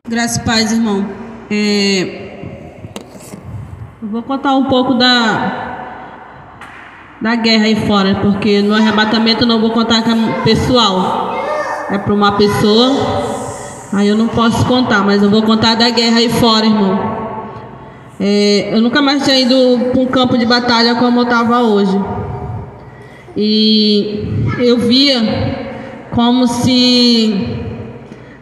Graças e paz, irmão. Eu vou contar um pouco da guerra aí fora, porque no arrebatamento eu não vou contar com pessoal. É para uma pessoa, aí eu não posso contar, mas eu vou contar da guerra aí fora, irmão. Eu nunca mais tinha ido para um campo de batalha como eu estava hoje. E eu via como se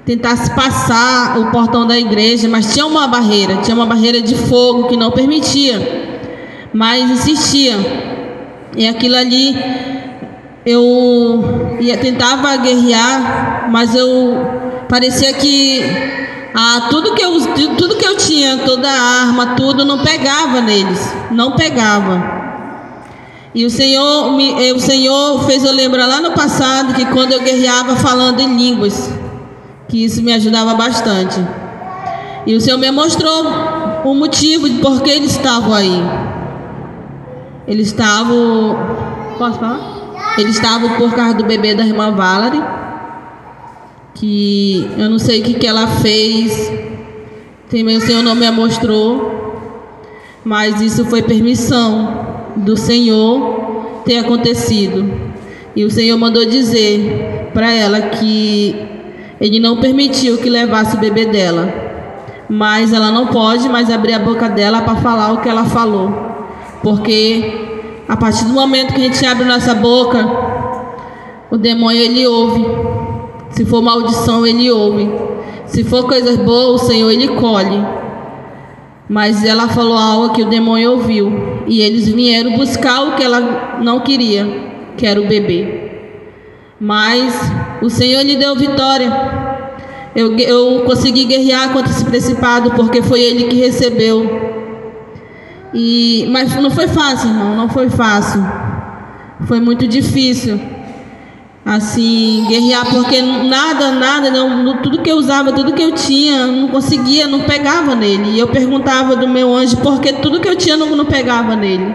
tentasse passar o portão da igreja, mas tinha uma barreira de fogo que não permitia, mas insistia. E aquilo ali, tentava guerrear, mas parecia que tudo que eu tinha, toda a arma, tudo não pegava neles, não pegava. E o Senhor fez eu lembrar lá no passado que quando eu guerreava falando em línguas, que isso me ajudava bastante. E o Senhor me mostrou o motivo de por que eles estavam aí. Eles estavam... Posso falar? Eles estavam por causa do bebê da irmã Valerie, que eu não sei o que ela fez. Também o Senhor não me mostrou, mas isso foi permissão do Senhor ter acontecido. E o Senhor mandou dizer para ela que Ele não permitiu que levasse o bebê dela, mas ela não pode mais abrir a boca dela para falar o que ela falou, porque a partir do momento que a gente abre nossa boca, o demônio ele ouve. Se for maldição, ele ouve. Se for coisas boas, o Senhor ele colhe. Mas ela falou algo que o demônio ouviu, e eles vieram buscar o que ela não queria, que era o bebê. Mas o Senhor lhe deu vitória. Eu consegui guerrear contra esse principado, porque foi Ele que recebeu. Mas não foi fácil, irmão, não foi fácil. Foi muito difícil, assim, guerrear, porque tudo que eu usava, tudo que eu tinha, não conseguia, não pegava nele. E eu perguntava do meu anjo, porque tudo que eu tinha não pegava nele.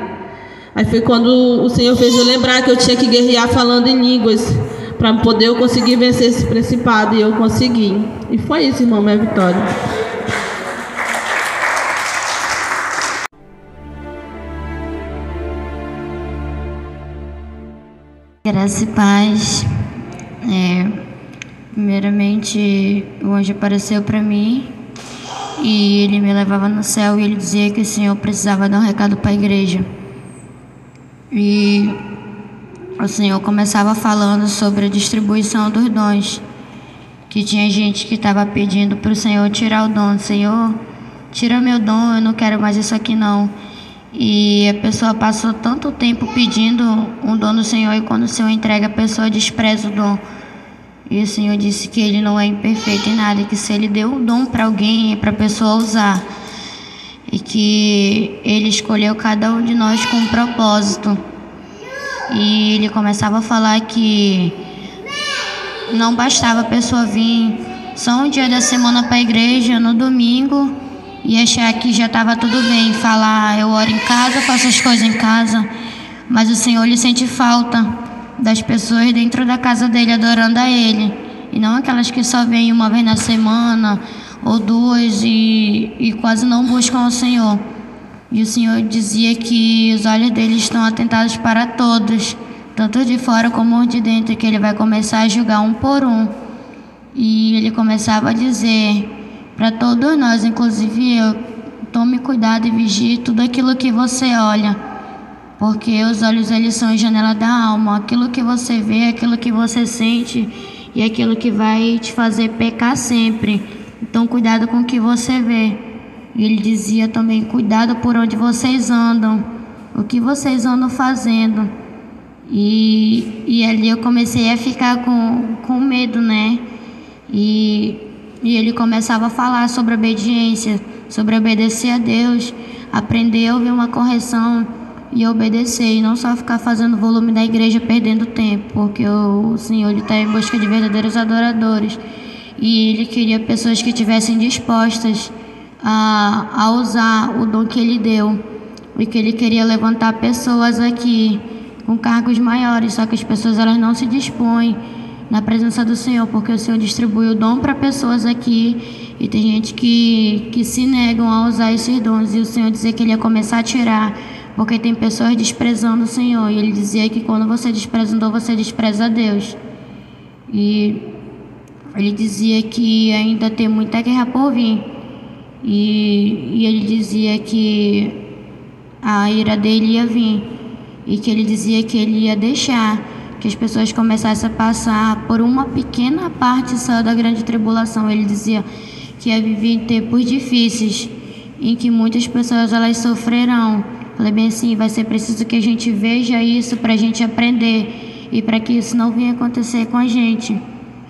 Aí foi quando o Senhor fez eu lembrar que eu tinha que guerrear falando em línguas, para poder eu conseguir vencer esse principado, e eu consegui. E foi isso, irmão, minha vitória. Graça e paz. Primeiramente, o anjo apareceu para mim e ele me levava no céu e ele dizia que o Senhor precisava dar um recado para a igreja. E o Senhor começava falando sobre a distribuição dos dons, que tinha gente que estava pedindo para o Senhor tirar o dom. Senhor, tira meu dom, eu não quero mais isso aqui não. E a pessoa passou tanto tempo pedindo um dom do Senhor, e quando o Senhor entrega, a pessoa despreza o dom. E o Senhor disse que Ele não é imperfeito em nada, e que se Ele deu um dom para alguém, é para a pessoa usar. E que Ele escolheu cada um de nós com um propósito. E Ele começava a falar que não bastava a pessoa vir só um dia da semana para a igreja, no domingo, e achar que já estava tudo bem, falar, eu oro em casa, faço as coisas em casa, mas o Senhor lhe sente falta das pessoas dentro da casa dele adorando a Ele, e não aquelas que só vêm uma vez na semana ou duas e quase não buscam o Senhor. E o Senhor dizia que os olhos dele estão atentados para todos, tanto de fora como de dentro, que Ele vai começar a julgar um por um. E Ele começava a dizer para todos nós, inclusive eu, tome cuidado e vigie tudo aquilo que você olha, porque os olhos eles são a janela da alma. Aquilo que você vê, aquilo que você sente, e aquilo que vai te fazer pecar sempre. Então cuidado com o que você vê. E Ele dizia também, cuidado por onde vocês andam, o que vocês andam fazendo. E ali eu comecei a ficar com medo, né? E Ele começava a falar sobre obediência, sobre obedecer a Deus, aprender a ouvir uma correção. e obedecer, e não só ficar fazendo volume da igreja perdendo tempo, porque o Senhor está em busca de verdadeiros adoradores, e Ele queria pessoas que estivessem dispostas a usar o dom que Ele deu, e que Ele queria levantar pessoas aqui com cargos maiores, só que as pessoas elas não se dispõem na presença do Senhor, porque o Senhor distribui o dom para pessoas aqui, e tem gente que se negam a usar esses dons, e o Senhor dizia que Ele ia começar a tirar, porque tem pessoas desprezando o Senhor, e Ele dizia que quando você despreza um dom, você despreza a Deus. E Ele dizia que ainda tem muita guerra por vir, e Ele dizia que a ira dele ia vir, e que Ele dizia que Ele ia deixar que as pessoas começassem a passar por uma pequena parte só da grande tribulação. Ele dizia que ia viver em tempos difíceis, em que muitas pessoas elas sofrerão. Falei bem assim, vai ser preciso que a gente veja isso para a gente aprender, e para que isso não venha acontecer com a gente.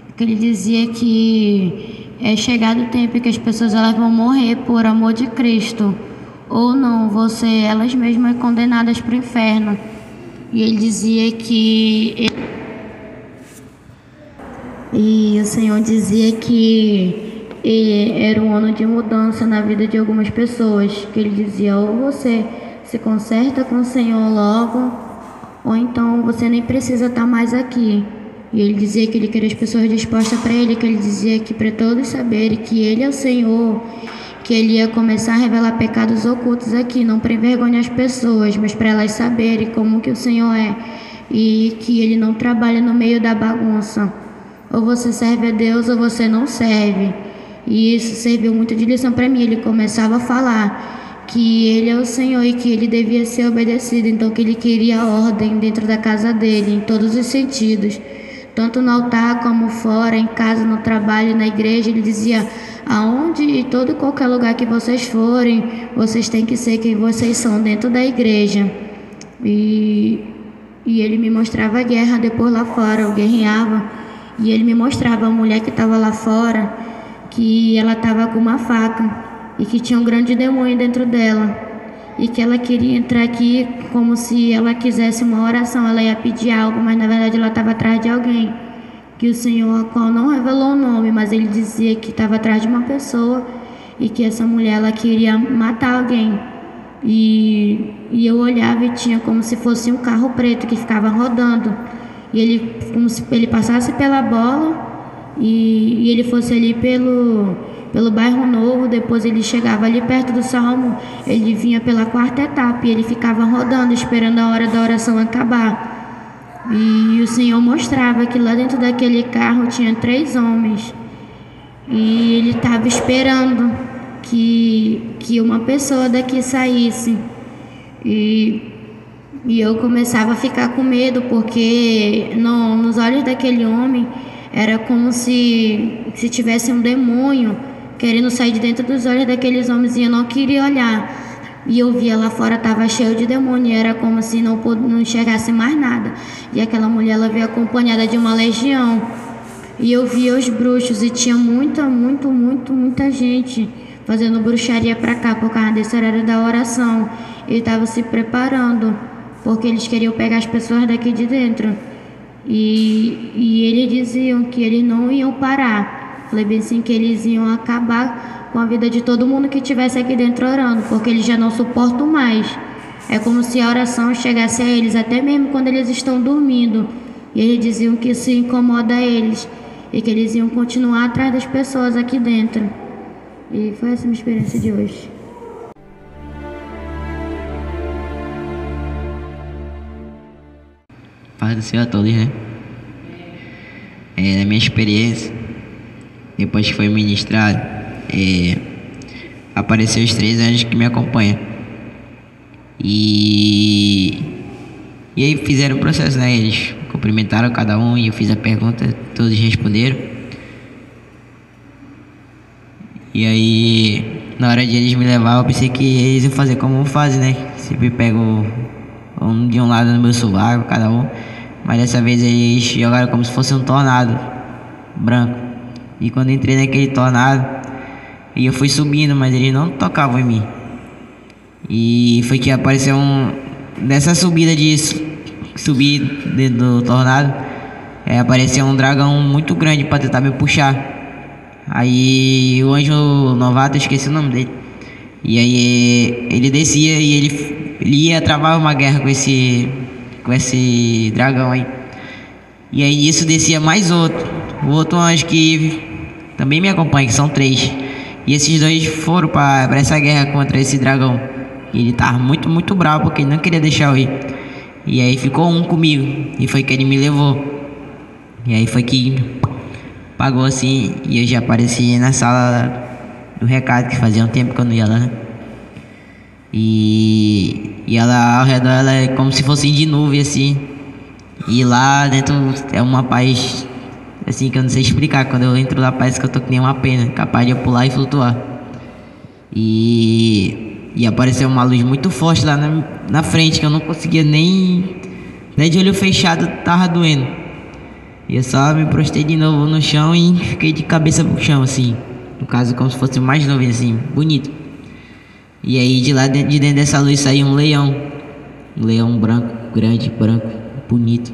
Porque Ele dizia que é chegado o tempo que as pessoas elas vão morrer por amor de Cristo, ou não, vão ser elas mesmas condenadas para o inferno. E Ele dizia que... E o Senhor dizia que era um ano de mudança na vida de algumas pessoas. Que Ele dizia, ou você se conserta com o Senhor logo, ou então você nem precisa estar mais aqui. E Ele dizia que Ele queria as pessoas dispostas para Ele, que Ele dizia que para todos saberem que Ele é o Senhor, que Ele ia começar a revelar pecados ocultos aqui, não para envergonhar as pessoas, mas para elas saberem como que o Senhor é, e que Ele não trabalha no meio da bagunça. Ou você serve a Deus ou você não serve. E isso serviu muito de lição para mim. Ele começava a falar que Ele é o Senhor e que Ele devia ser obedecido, então que Ele queria ordem dentro da casa dele, em todos os sentidos, tanto no altar como fora, em casa, no trabalho, na igreja. Ele dizia, aonde e todo e qualquer lugar que vocês forem, vocês têm que ser quem vocês são dentro da igreja. E Ele me mostrava a guerra depois lá fora, eu guerreava, e Ele me mostrava a mulher que estava lá fora, que ela estava com uma faca, e que tinha um grande demônio dentro dela, e que ela queria entrar aqui como se ela quisesse uma oração, ela ia pedir algo, mas na verdade ela estava atrás de alguém, que o Senhor, a qual não revelou o nome, mas Ele dizia que estava atrás de uma pessoa, e que essa mulher ela queria matar alguém. E eu olhava e tinha como se fosse um carro preto que ficava rodando, e ele, como se ele passasse pela bola, e ele fosse ali pelo bairro Novo. Depois ele chegava ali perto do Salmo, ele vinha pela quarta etapa, e ele ficava rodando, esperando a hora da oração acabar. E o Senhor mostrava que lá dentro daquele carro tinha 3 homens, e ele estava esperando que uma pessoa daqui saísse. E eu começava a ficar com medo, porque nos olhos daquele homem era como se tivesse um demônio querendo sair de dentro dos olhos daqueles homens, e eu não queria olhar. E eu via lá fora, estava cheio de demônio, era como se não enxergasse mais nada. E aquela mulher, ela veio acompanhada de uma legião, e eu via os bruxos, e tinha muita gente fazendo bruxaria para cá, por causa desse horário da oração. Ele estava se preparando, porque eles queriam pegar as pessoas daqui de dentro. E eles diziam que eles não iam parar. Falei bem assim, que eles iam acabar com a vida de todo mundo que estivesse aqui dentro orando, porque eles já não suportam mais. É como se a oração chegasse a eles, até mesmo quando eles estão dormindo. E eles diziam que isso incomoda eles, e que eles iam continuar atrás das pessoas aqui dentro. E foi essa a minha experiência de hoje. Paz do Senhor a todos, né? Na minha experiência, depois que foi ministrado, apareceu os 3 anjos que me acompanham. E aí fizeram o processo, né? Eles cumprimentaram cada um, e eu fiz a pergunta, todos responderam. E aí, na hora de eles me levar, eu pensei que eles iam fazer como fazem, né? Sempre pego um de um lado no meu sovaco, cada um. Mas dessa vez eles jogaram como se fosse um tornado branco. E quando eu entrei naquele tornado, e eu fui subindo, mas eles não tocavam em mim. E foi que apareceu nessa subida de subir dentro do tornado, apareceu um dragão muito grande para tentar me puxar. Aí o anjo novato, eu esqueci o nome dele. E aí ele descia e ele ia travar uma guerra com esse dragão aí. E aí nisso descia mais o outro anjo que também me acompanha, que são 3. E esses 2 foram para essa guerra contra esse dragão. E ele tava muito, muito bravo porque ele não queria deixar eu ir. E aí ficou um comigo e foi que ele me levou. E aí foi que pagou assim e eu já apareci na sala do recado, que fazia um tempo que eu não ia lá, né? E ela ao redor, ela é como se fosse de nuvem assim. E lá dentro é uma paz assim que eu não sei explicar. Quando eu entro lá parece que eu tô que nem uma pena, capaz de eu pular e flutuar. E apareceu uma luz muito forte lá na frente, que eu não conseguia nem de olho fechado, tava doendo. E eu só me prostei de novo no chão e fiquei de cabeça pro chão assim. No caso, como se fosse mais nuvem assim, bonito. E aí de dentro dessa luz saiu um leão. Um leão branco, grande, branco, bonito.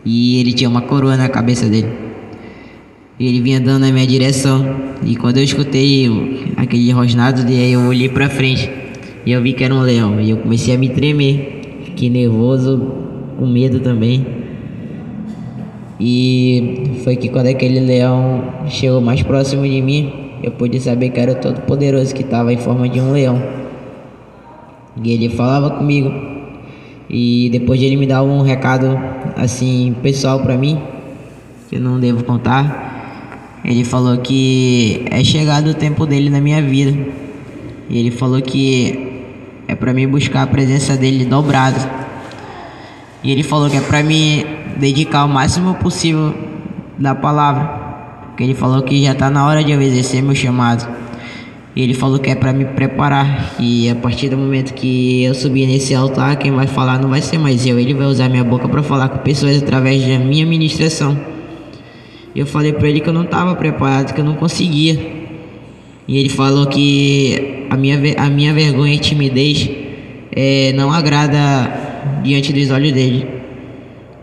E ele tinha uma coroa na cabeça dele. E ele vinha dando na minha direção. E quando eu escutei aquele rosnado, eu olhei pra frente e eu vi que era um leão. E eu comecei a me tremer. Fiquei nervoso, com medo também. E foi que quando aquele leão chegou mais próximo de mim, eu pude saber que era o Todo-Poderoso, que estava em forma de um leão. E ele falava comigo. E depois de ele me dar um recado assim pessoal pra mim, que eu não devo contar, ele falou que é chegado o tempo dele na minha vida. E ele falou que é pra mim buscar a presença dele dobrado. E ele falou que é pra me dedicar o máximo possível da palavra, porque ele falou que já tá na hora de eu exercer meu chamado. E ele falou que é pra me preparar, e a partir do momento que eu subir nesse altar, quem vai falar não vai ser mais eu, ele vai usar minha boca para falar com pessoas através da minha ministração. E eu falei pra ele que eu não tava preparado, que eu não conseguia. E ele falou que a minha vergonha e timidez não agrada diante dos olhos dele.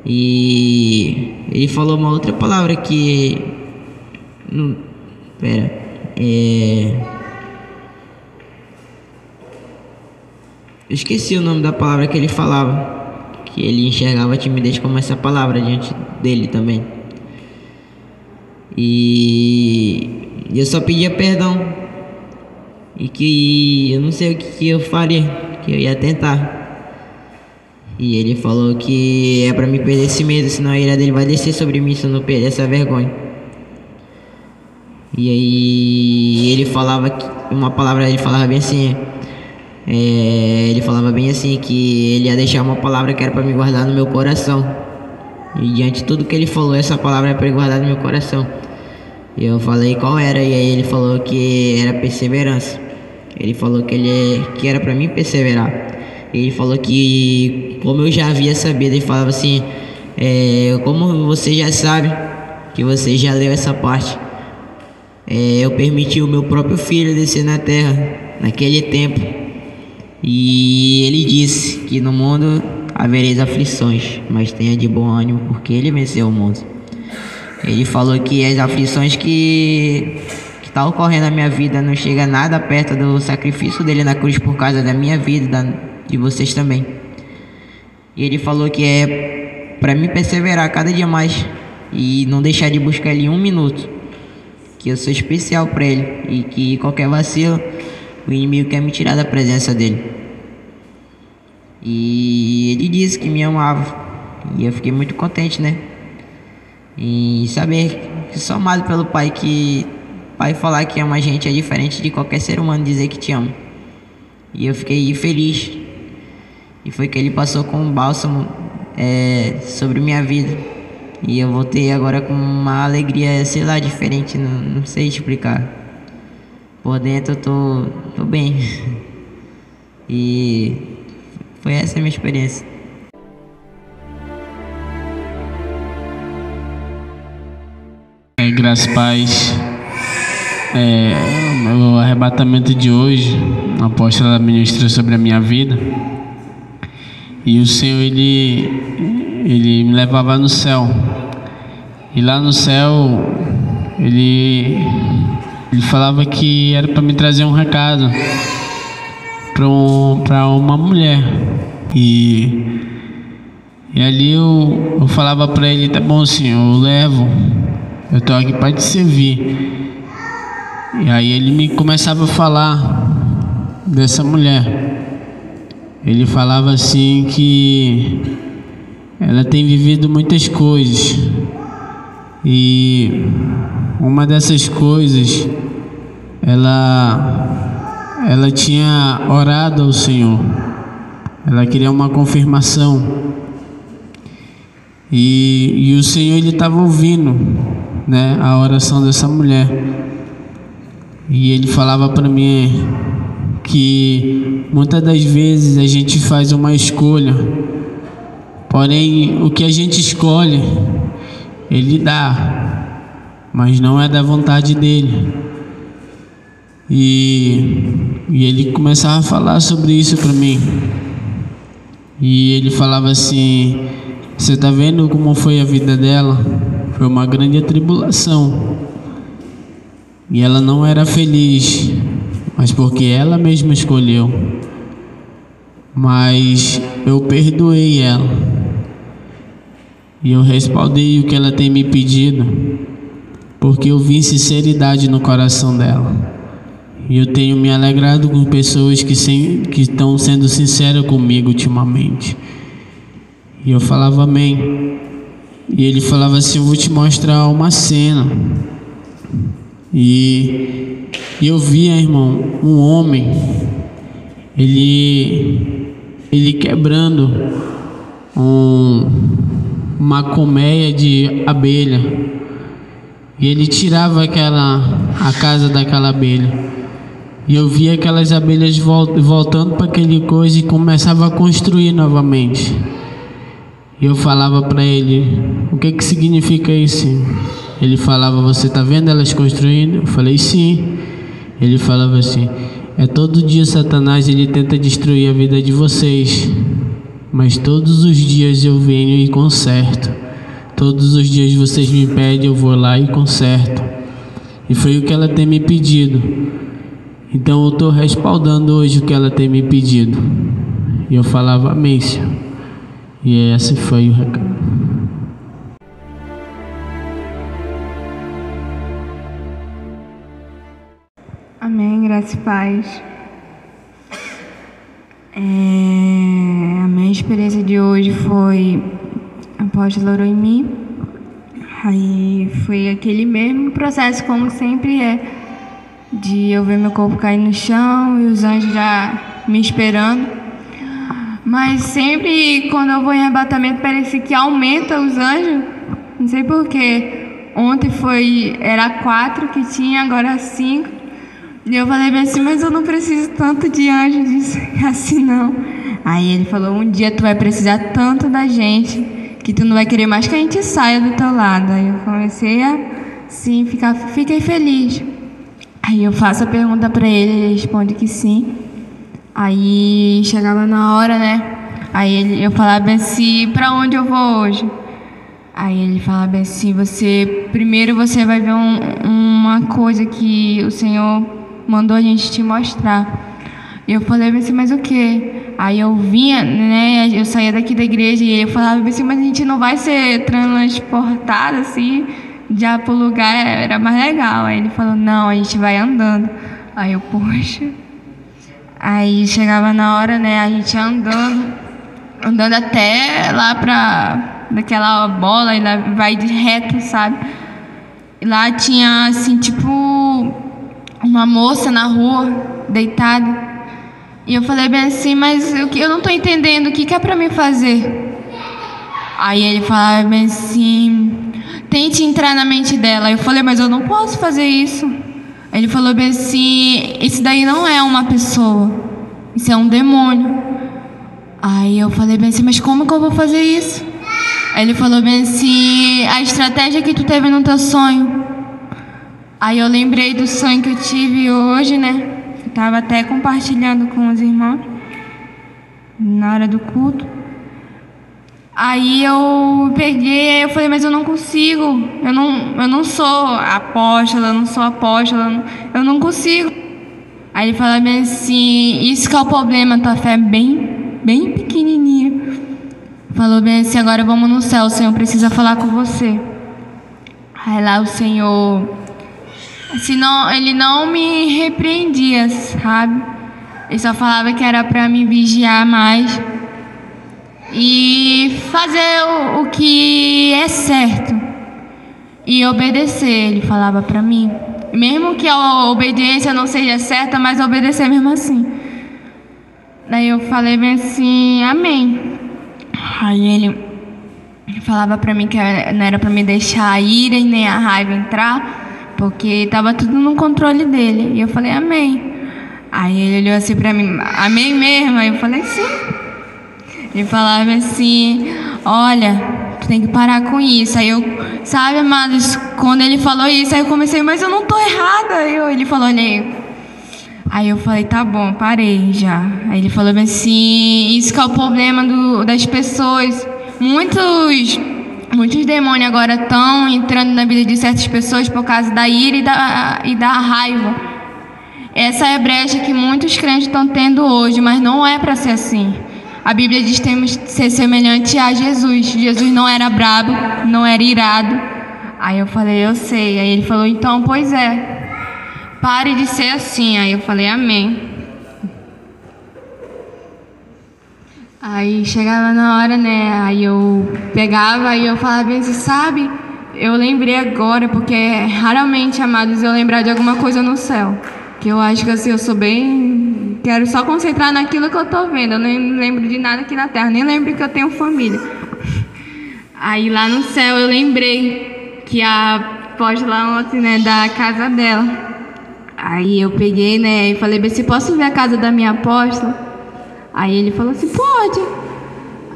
E ele falou uma outra palavra que não, eu esqueci o nome da palavra que ele falava, que ele enxergava a timidez como essa palavra diante dele também. E eu só pedia perdão, e que eu não sei o que eu faria, que eu ia tentar. E ele falou que é pra me perder esse medo, senão a ira dele vai descer sobre mim se eu não perder essa vergonha. E aí ele falava uma palavra, ele falava bem assim, ele falava bem assim que ele ia deixar uma palavra que era pra me guardar no meu coração. E diante de tudo que ele falou, essa palavra é pra me guardar no meu coração. E eu falei qual era, e aí ele falou que era perseverança. Ele falou que era pra mim perseverar. Ele falou que, como eu já havia sabido, ele falava assim, como você já sabe, que você já leu essa parte, eu permiti o meu próprio filho descer na terra, naquele tempo, e ele disse que no mundo havereis aflições, mas tenha de bom ânimo, porque ele venceu o mundo. Ele falou que as aflições que tá ocorrendo na minha vida não chega nada perto do sacrifício dele na cruz por causa da minha vida, de vocês também. E ele falou que é para mim perseverar cada dia mais e não deixar de buscar ele 1 minuto, que eu sou especial para ele e que qualquer vacilo o inimigo quer me tirar da presença dele. E ele disse que me amava e eu fiquei muito contente, né? E saber que sou amado pelo Pai, que Pai falar que ama a gente é diferente de qualquer ser humano dizer que te ama. E eu fiquei feliz. E foi que ele passou com um bálsamo sobre minha vida. E eu voltei agora com uma alegria, sei lá, diferente, não sei explicar. Por dentro eu tô bem. E foi essa a minha experiência. Graças a paz. O arrebatamento de hoje, a apóstola ministrou sobre a minha vida. E o Senhor, ele me levava no céu. E lá no céu, ele falava que era para me trazer um recado para uma mulher. E ali eu falava para ele: tá bom, Senhor, eu levo, eu estou aqui para te servir. E aí ele me começava a falar dessa mulher. Ele falava assim que ela tem vivido muitas coisas, e uma dessas coisas, ela tinha orado ao Senhor, ela queria uma confirmação, e o Senhor, ele estava ouvindo, né, a oração dessa mulher. E ele falava para mim que muitas das vezes a gente faz uma escolha, porém o que a gente escolhe, ele dá, mas não é da vontade dele. E ele começava a falar sobre isso para mim. E ele falava assim: você está vendo como foi a vida dela? Foi uma grande atribulação. E ela não era feliz, mas porque ela mesma escolheu. Mas eu perdoei ela, e eu respaldei o que ela tem me pedido, porque eu vi sinceridade no coração dela. E eu tenho me alegrado com pessoas que estão sendo sinceras comigo ultimamente. E eu falava amém. E ele falava assim: eu vou te mostrar uma cena. E eu via, irmão, um homem, ele quebrando uma colmeia de abelha, e ele tirava a casa daquela abelha, e eu via aquelas abelhas voltando para aquele coisa e começava a construir novamente. E eu falava para ele: o que significa isso? Ele falava: você está vendo elas construindo? Eu falei: sim. Ele falava assim: é todo dia Satanás, ele tenta destruir a vida de vocês, mas todos os dias eu venho e conserto. Todos os dias vocês me pedem, eu vou lá e conserto. E foi o que ela tem me pedido. Então eu estou respaldando hoje o que ela tem me pedido. E eu falava amém, Senhor. E esse foi o recado. Amém, graça e paz. A minha experiência de hoje foi após ele orou em mim. Aí foi aquele mesmo processo, como sempre é, de eu ver meu corpo cair no chão e os anjos já me esperando. Mas sempre quando eu vou em arrebatamento parece que aumenta os anjos. Não sei porquê. Ontem era 4 que tinha, agora 5. E eu falei bem assim: mas eu não preciso tanto de anjo assim não. Aí ele falou: um dia tu vai precisar tanto da gente que tu não vai querer mais que a gente saia do teu lado. Aí eu comecei a sim, fiquei feliz. Aí eu faço a pergunta para ele responde que sim. Aí chegava na hora, né? Aí eu falava bem assim: pra onde eu vou hoje? Aí ele falava bem assim: primeiro você vai ver uma coisa que o Senhor mandou a gente te mostrar. E eu falei assim: mas o quê? Aí eu vinha, né? Eu saía daqui da igreja e ele falava assim: mas a gente não vai ser transportado assim, já pro lugar, era mais legal. Aí ele falou: não, a gente vai andando. Aí eu, poxa. Aí chegava na hora, né? A gente andando até lá daquela bola, e lá vai de reto, sabe? E lá tinha assim, tipo, uma moça na rua, deitada. E eu falei bem assim: mas eu não estou entendendo, o que é para mim fazer? Aí ele falava bem assim: tente entrar na mente dela. Eu falei: mas eu não posso fazer isso. Ele falou bem assim: isso daí não é uma pessoa, isso é um demônio. Aí eu falei bem assim: mas como que eu vou fazer isso? Aí ele falou bem assim: a estratégia que tu teve no teu sonho. Aí eu lembrei do sonho que eu tive hoje, né? Eu estava até compartilhando com os irmãos na hora do culto. Aí eu peguei, eu falei, mas eu não consigo, eu não sou apóstola, eu não sou apóstola, eu não consigo. Aí ele falou bem assim, isso que é o problema, tua fé é bem pequenininha. Falou bem assim, agora vamos no céu, o Senhor precisa falar com você. Aí lá o Senhor, ele não me repreendia, sabe? Ele só falava que era para me vigiar mais e fazer o que é certo e obedecer, ele falava para mim. Mesmo que a obediência não seja certa, mas obedecer mesmo assim. Daí eu falei bem assim, amém. Aí ele falava para mim que não era para me deixar a ira e nem a raiva entrar, porque estava tudo no controle dele. E eu falei, amém. Aí ele olhou assim para mim, amém mesmo? Aí eu falei, sim. Ele falava assim, olha, tu tem que parar com isso. Aí eu, sabe, amados, quando ele falou isso, aí eu comecei, mas eu não tô errada. Ele falou, olha aí eu falei, tá bom, parei já. Aí ele falou assim, isso que é o problema das pessoas. Muitos demônios agora estão entrando na vida de certas pessoas por causa da ira e da raiva. Essa é a brecha que muitos crentes estão tendo hoje, mas não é para ser assim. A Bíblia diz que temos que ser semelhante a Jesus. Jesus não era brabo, não era irado. Aí eu falei, eu sei. Aí ele falou, então, pois é. Pare de ser assim. Aí eu falei, amém. Aí chegava na hora, né? Aí eu pegava e eu falava bem assim, sabe? Eu lembrei agora, porque raramente, amados, eu lembrar de alguma coisa no céu. Que eu acho que assim, eu sou bem... Quero só concentrar naquilo que eu tô vendo. Eu nem lembro de nada aqui na terra. Nem lembro que eu tenho família. Aí lá no céu eu lembrei que a apóstola ontem, né, da casa dela. Aí eu peguei, né, e falei, se posso ver a casa da minha apóstola? Aí ele falou assim, pode.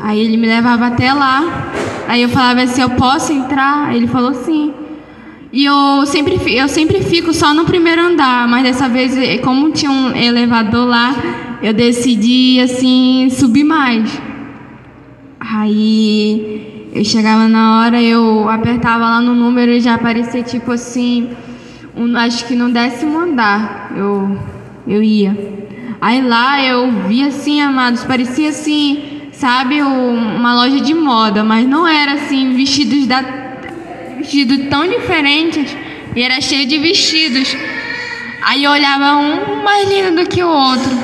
Aí ele me levava até lá. Aí eu falava assim, eu posso entrar? Aí ele falou sim. E eu sempre fico só no primeiro andar, mas dessa vez, como tinha um elevador lá, eu decidi, assim, subir mais. Aí eu chegava na hora, eu apertava lá no número e já aparecia, tipo assim, acho que no 10º andar eu ia. Aí lá eu via assim, amados, parecia assim, sabe, uma loja de moda, mas não era assim, vestidos tão diferentes, e era cheio de vestidos. Aí eu olhava um mais lindo do que o outro.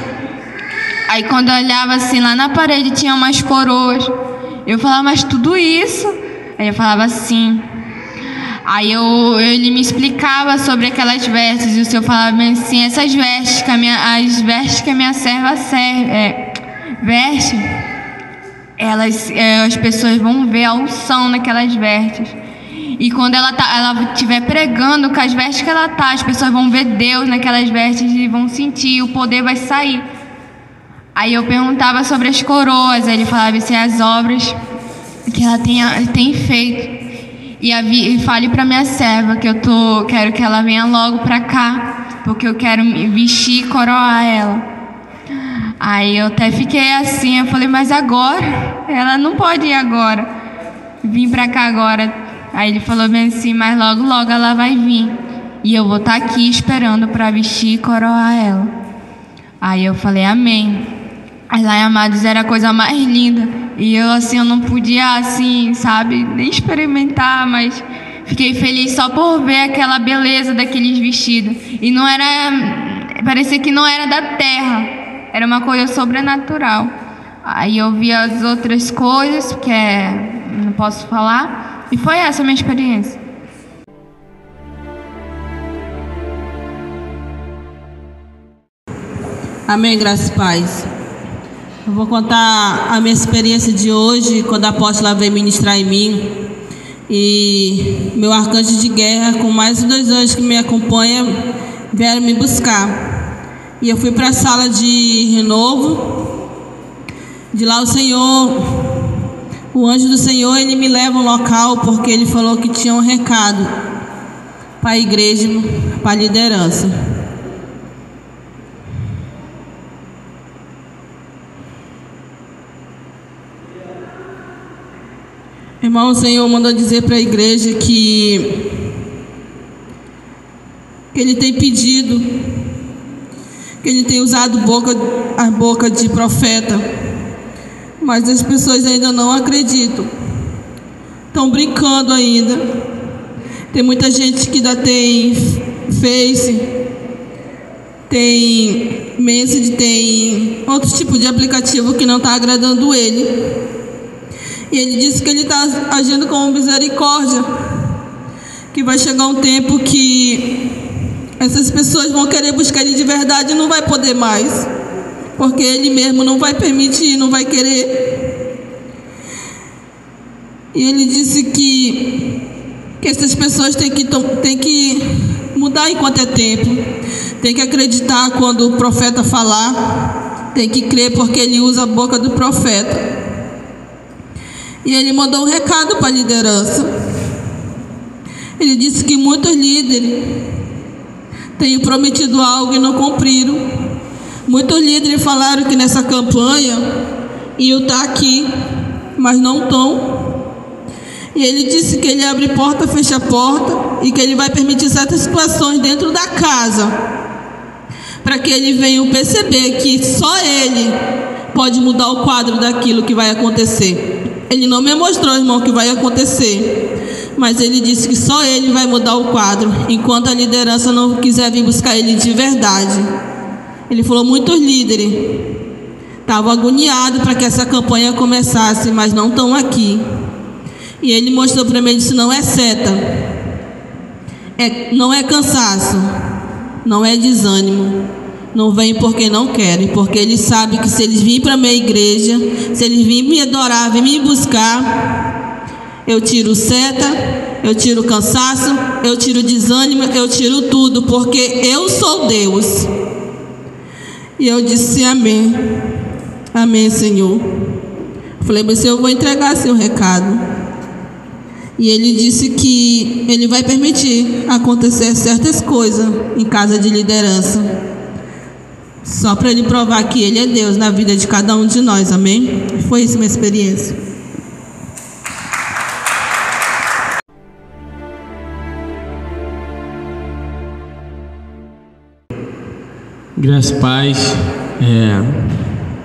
Aí quando eu olhava assim, lá na parede tinha umas coroas. Eu falava, mas tudo isso? Aí eu falava assim. Aí ele me explicava sobre aquelas vestes, e o Senhor falava bem assim, essas vestes que as vestes que a minha serva veste, as pessoas vão ver a unção naquelas vestes. E quando ela estiver pregando com as vestes que ela tá, as pessoas vão ver Deus naquelas vestes e vão sentir, o poder vai sair. Aí eu perguntava sobre as coroas, aí ele falava assim, as obras que ela tem feito. E fale para minha serva que quero que ela venha logo para cá, porque eu quero me vestir e coroar ela. Aí eu até fiquei assim, eu falei, mas agora? Ela não pode ir agora, vim para cá agora. Aí ele falou bem assim, mas logo ela vai vir. E eu vou estar aqui esperando para vestir e coroar ela. Aí eu falei, amém. Aí lá em Amados era a coisa mais linda. E eu assim, eu não podia assim, sabe, nem experimentar, mas fiquei feliz só por ver aquela beleza daqueles vestidos. E não era, parecia que não era da terra, era uma coisa sobrenatural. Aí eu vi as outras coisas, que não posso falar. E foi essa a minha experiência. Amém, graças e paz. Eu vou contar a minha experiência de hoje, quando a apóstola veio ministrar em mim. E meu arcanjo de guerra, com mais 2 anjos que me acompanham, vieram me buscar. E eu fui para a sala de renovo. De lá o anjo do Senhor, ele me leva ao local, porque ele falou que tinha um recado para a igreja, para a liderança. Irmão, o Senhor mandou dizer para a igreja que Ele tem pedido, que Ele tem usado a boca de profeta, mas as pessoas ainda não acreditam, estão brincando ainda. Tem muita gente que ainda tem Face, tem Message, tem outro tipo de aplicativo que não está agradando Ele. E Ele disse que Ele está agindo com misericórdia, que vai chegar um tempo que essas pessoas vão querer buscar Ele de verdade e não vai poder mais, porque Ele mesmo não vai permitir, não vai querer. E Ele disse que essas pessoas têm que mudar enquanto é tempo, tem que acreditar quando o profeta falar, tem que crer porque Ele usa a boca do profeta. E Ele mandou um recado para a liderança. Ele disse que muitos líderes têm prometido algo e não cumpriram. Muitos líderes falaram que nessa campanha iam estar aqui, mas não estão. E Ele disse que Ele abre porta, fecha a porta, e que Ele vai permitir certas situações dentro da casa, para que Ele venha perceber que só Ele pode mudar o quadro daquilo que vai acontecer. Ele não me mostrou, irmão, o que vai acontecer, mas Ele disse que só Ele vai mudar o quadro, enquanto a liderança não quiser vir buscar Ele de verdade. Ele falou, muitos líderes estavam agoniados para que essa campanha começasse, mas não estão aqui. E Ele mostrou para mim, disse, não é seta, não é cansaço, não é desânimo, não vem porque não querem, porque Ele sabe que se eles virem para a minha igreja, se eles virem me adorar, virem me buscar, eu tiro seta, eu tiro cansaço, eu tiro desânimo, eu tiro tudo, porque eu sou Deus. E eu disse, amém, amém, Senhor. Falei, mas eu vou entregar seu recado. E Ele disse que Ele vai permitir acontecer certas coisas em casa de liderança, só para Ele provar que Ele é Deus na vida de cada um de nós, amém? Foi isso minha experiência. Graças a paz.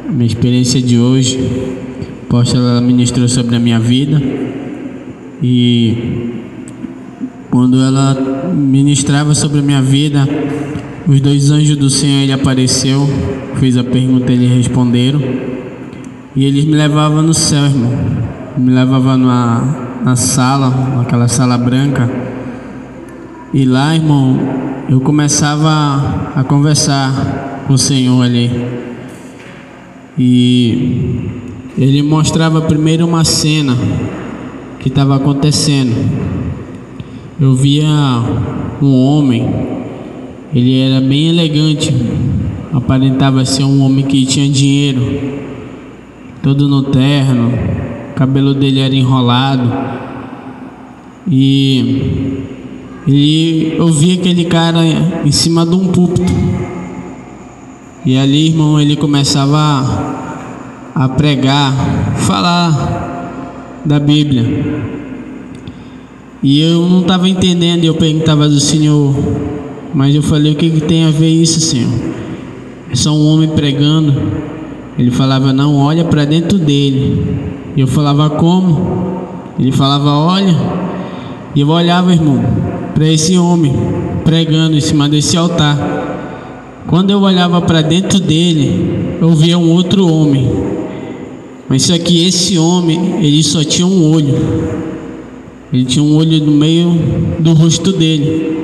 Minha experiência de hoje, a apóstola ministrou sobre a minha vida. E quando ela ministrava sobre a minha vida, os dois anjos do Senhor, Ele apareceu, fez a pergunta, eles responderam, e eles me levavam no céu, irmão. Me levavam na sala, naquela sala branca, e lá, irmão, eu começava a conversar com o Senhor ali, e Ele mostrava primeiro uma cena que estava acontecendo. Eu via um homem, ele era bem elegante, aparentava ser um homem que tinha dinheiro, todo no terno, o cabelo dele era enrolado, e eu via aquele cara em cima de um púlpito, e ali, irmão, ele começava a pregar, falar da Bíblia, e eu não estava entendendo. Eu perguntava do Senhor, mas eu falei, o que tem a ver isso, Senhor? É só um homem pregando. Ele falava, não, olha para dentro dele. E eu falava, como? Ele falava, olha. E eu olhava, irmão, para esse homem pregando em cima desse altar. Quando eu olhava para dentro dele, eu via um outro homem. Mas só que esse homem, ele só tinha um olho. Ele tinha um olho no meio do rosto dele.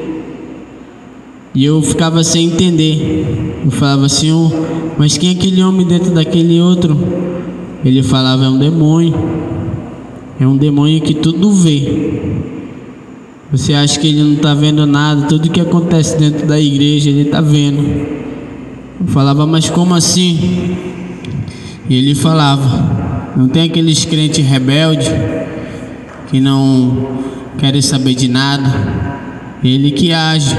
E eu ficava sem entender. Eu falava, Senhor, mas quem é aquele homem dentro daquele outro? Ele falava, é um demônio. É um demônio que tudo vê. Você acha que ele não está vendo nada? Tudo que acontece dentro da igreja, ele está vendo. Eu falava, mas como assim? E ele falava, não tem aqueles crentes rebeldes que não querem saber de nada? Ele que age.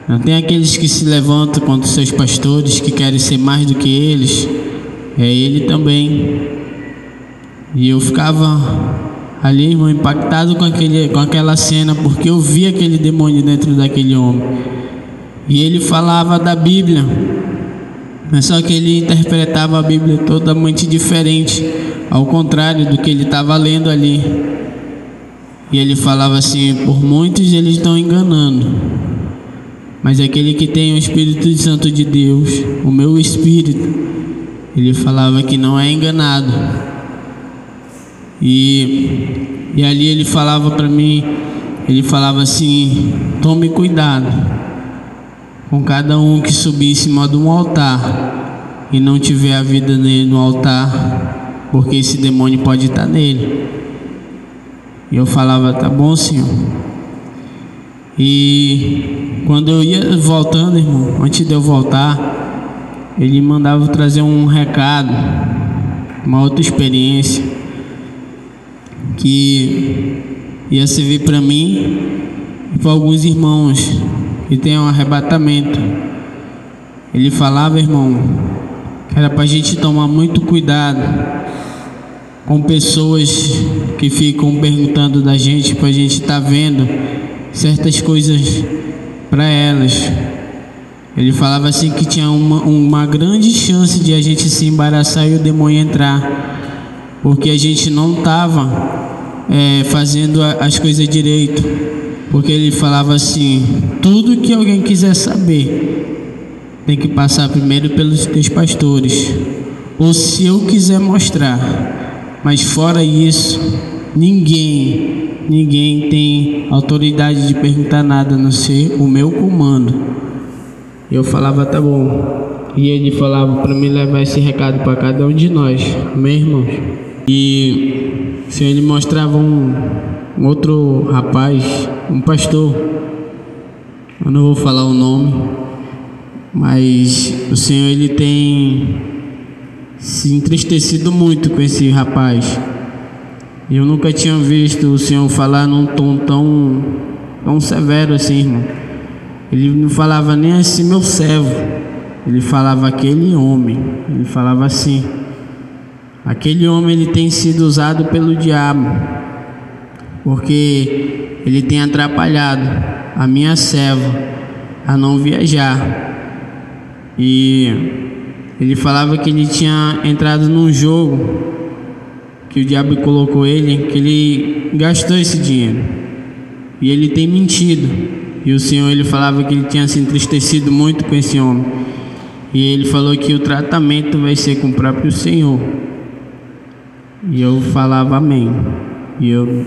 Não tem aqueles que se levantam contra os seus pastores, que querem ser mais do que eles? É ele também. E eu ficava ali, irmão, impactado com aquela cena, porque eu vi aquele demônio dentro daquele homem. E ele falava da Bíblia, mas só que ele interpretava a Bíblia totalmente diferente, ao contrário do que ele estava lendo ali. E ele falava assim: por muitos eles estão enganando, mas aquele que tem o Espírito Santo de Deus, o meu Espírito, ele falava que não é enganado. E ali ele falava para mim, ele falava assim: tome cuidado com cada um que subir em cima de um altar e não tiver a vida nele no altar, porque esse demônio pode estar nele. E eu falava: tá bom, Senhor. E quando eu ia voltando, irmão, antes de eu voltar, ele mandava trazer um recado, uma outra experiência que ia servir para mim e para alguns irmãos que tem um arrebatamento. Ele falava, irmão, que era para a gente tomar muito cuidado com pessoas que ficam perguntando da gente, para a gente estar vendo certas coisas para elas. Ele falava assim que tinha uma grande chance de a gente se embaraçar e o demônio entrar, porque a gente não estava fazendo as coisas direito. Porque ele falava assim: tudo que alguém quiser saber tem que passar primeiro pelos teus pastores, ou se eu quiser mostrar, mas fora isso, ninguém tem autoridade de perguntar nada, a não ser o meu comando. Eu falava: tá bom. E ele falava para mim levar esse recado para cada um de nós, amém, irmãos? E se ele mostrava um outro rapaz, um pastor, eu não vou falar o nome, mas o Senhor, ele tem se entristecido muito com esse rapaz. Eu nunca tinha visto o Senhor falar num tom tão severo assim, irmão. Ele não falava nem assim: meu servo. Ele falava: aquele homem. Ele falava assim: aquele homem, ele tem sido usado pelo diabo, porque ele tem atrapalhado a minha serva a não viajar. E ele falava que ele tinha entrado num jogo que o diabo colocou ele, que ele gastou esse dinheiro e ele tem mentido. E o Senhor, ele falava que ele tinha se entristecido muito com esse homem, e ele falou que o tratamento vai ser com o próprio Senhor. E eu falava amém. E eu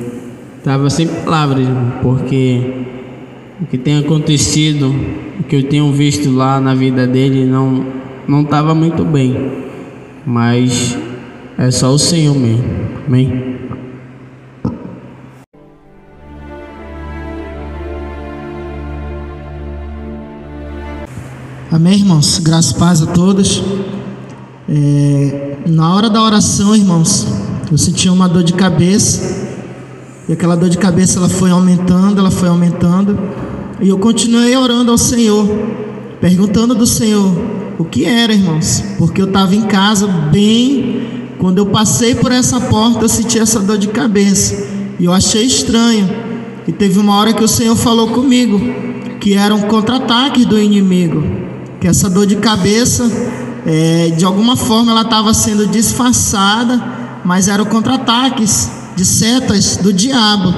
estava sem palavras, porque o que tem acontecido, o que eu tenho visto lá na vida dele, não estava muito bem. Mas é só o Senhor mesmo. Amém? Amém, irmãos? Graças e paz a todos. Na hora da oração, irmãos, eu senti uma dor de cabeça. E aquela dor de cabeça, ela foi aumentando. E eu continuei orando ao Senhor, perguntando do Senhor o que era, irmãos. Porque eu estava em casa bem. Quando eu passei por essa porta, eu senti essa dor de cabeça. E eu achei estranho. E teve uma hora que o Senhor falou comigo que eram contra-ataques do inimigo. Que essa dor de cabeça, de alguma forma, ela estava sendo disfarçada, mas eram contra-ataques de setas do diabo.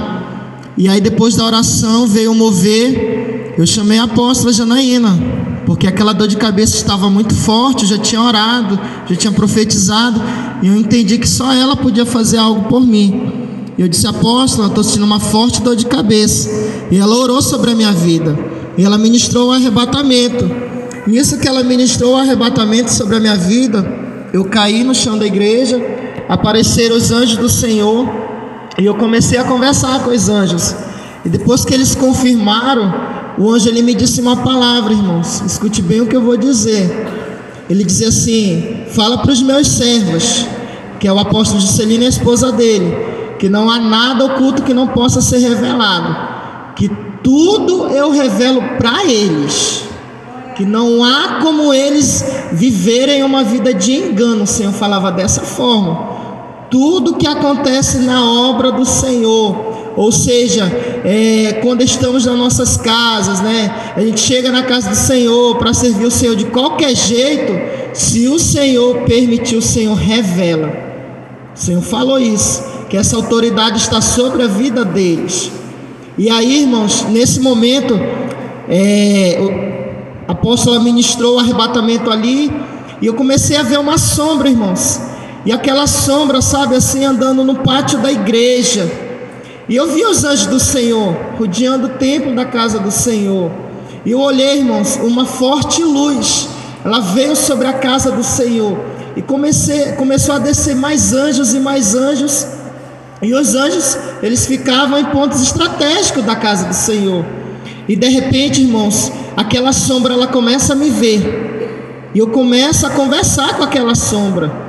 E aí, depois da oração, veio mover. Eu chamei a apóstola Janaína, porque aquela dor de cabeça estava muito forte. Eu já tinha orado, já tinha profetizado, e eu entendi que só ela podia fazer algo por mim. Eu disse: apóstola, eu estou sentindo uma forte dor de cabeça. E ela orou sobre a minha vida, e ela ministrou o arrebatamento. Nisso que ela ministrou o arrebatamento sobre a minha vida, eu caí no chão da igreja, apareceram os anjos do Senhor, e eu comecei a conversar com os anjos. E depois que eles confirmaram, o anjo, ele me disse uma palavra, irmãos. Escute bem o que eu vou dizer. Ele dizia assim: fala para os meus servos, que é o apóstolo Juscelino e a esposa dele, que não há nada oculto que não possa ser revelado, que tudo eu revelo para eles, que não há como eles viverem uma vida de engano. O Senhor falava dessa forma. tudo que acontece na obra do Senhor, ou seja, quando estamos nas nossas casas, né? A gente chega na casa do Senhor para servir o Senhor de qualquer jeito. Se o Senhor permitir, o Senhor revela. O Senhor falou isso, que essa autoridade está sobre a vida deles. E aí, irmãos, nesse momento, o apóstolo ministrou o arrebatamento ali, e eu comecei a ver uma sombra, irmãos. E aquela sombra, sabe, assim, andando no pátio da igreja. E eu vi os anjos do Senhor rodeando o templo da casa do Senhor. E eu olhei, irmãos, uma forte luz. Ela veio sobre a casa do Senhor. E começou a descer mais anjos e mais anjos. E os anjos, eles ficavam em pontos estratégicos da casa do Senhor. E de repente, irmãos, aquela sombra, ela começa a me ver. E eu começo a conversar com aquela sombra.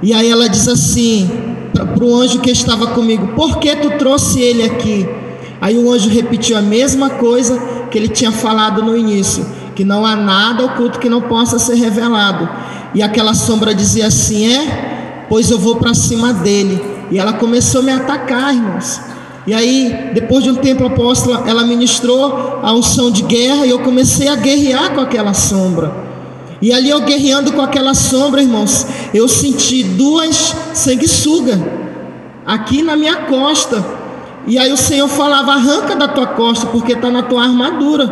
E aí ela diz assim para o anjo que estava comigo: por que tu trouxe ele aqui? Aí o anjo repetiu a mesma coisa que ele tinha falado no início, que não há nada oculto que não possa ser revelado. E aquela sombra dizia assim: pois eu vou para cima dele. E ela começou a me atacar, irmãos. E aí, depois de um tempo, a apóstola, ela ministrou a unção de guerra, e eu comecei a guerrear com aquela sombra. E ali eu guerreando com aquela sombra, irmãos, eu senti 2 sanguessugas aqui na minha costa. E aí o Senhor falava: arranca da tua costa, porque está na tua armadura.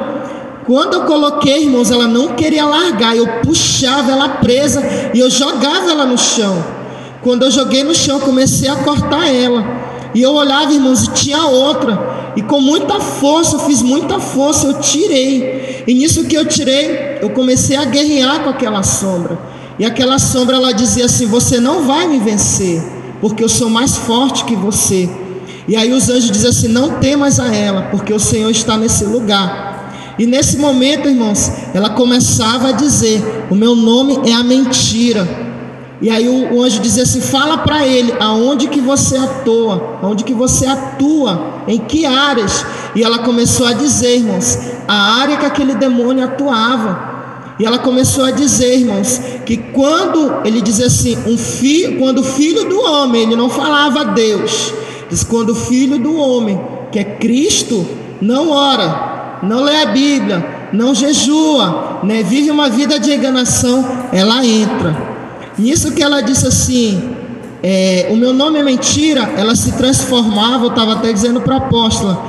Quando eu coloquei, irmãos, ela não queria largar. Eu puxava ela presa e eu jogava ela no chão. Quando eu joguei no chão, comecei a cortar ela. E eu olhava, irmãos, e tinha outra. E com muita força, eu fiz muita força, eu tirei. E nisso que eu tirei, eu comecei a guerrear com aquela sombra. E aquela sombra, ela dizia assim: você não vai me vencer, porque eu sou mais forte que você. E aí os anjos diziam assim: não temas a ela, porque o Senhor está nesse lugar. E nesse momento, irmãos, ela começava a dizer: o meu nome é a mentira. E aí o anjo dizia assim: fala para ele aonde que você atua, aonde que você atua, em que áreas. E ela começou a dizer, irmãos, a área que aquele demônio atuava. E ela começou a dizer, irmãos, que quando ele dizia assim, quando o filho do homem, ele não falava Deus, diz: quando o filho do homem, que é Cristo, não ora, não lê a Bíblia, não jejua, né, vive uma vida de enganação, ela entra. Nisso que ela disse assim: o meu nome é mentira, ela se transformava, eu estava até dizendo para a apóstola,